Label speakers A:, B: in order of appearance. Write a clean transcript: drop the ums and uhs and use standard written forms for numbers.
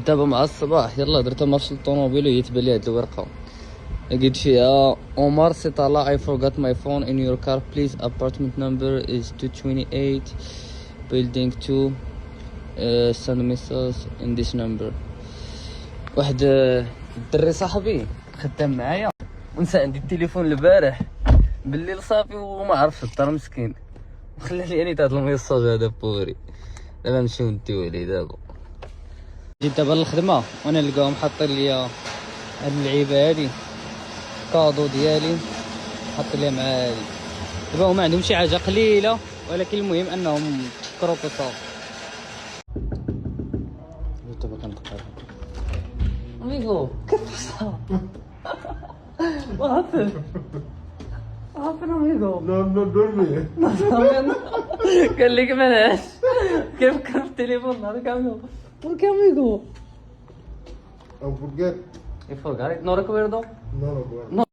A: دابا مع الصباح يلا درت ما في الطوموبيل ويتبان لي هاد الورقه لقيت فيها عمر سي طالا I forgot my phone in your car please apartment number is 228 building 2 send message in this number. واحد الدري صاحبي خدام معايا ونسى عندي التليفون البارح بالليل صافي وما عرفش الدار مسكين وخلى لي يعني هاد الميساج هذا بوري. دابا نمشيو نديو عليه دابا. جيت دابا للخدمه وانا نلقاهم حاطين ليا هاد اللعيبه هادي كادو ديالي حاطين ليا مع هادي. دابا هما عندهم شي حاجه قليله ولكن المهم انهم فكروا بصافي. دابا كنتقرب اميغو كيف صار وافر وافر اميغو
B: No duerme.
A: قال لك مالهاش كيفكر في التليفون نهار كامل وكا اميغو
B: I'll forget.
A: يفوق عليك نو ريكويردو
B: No, no,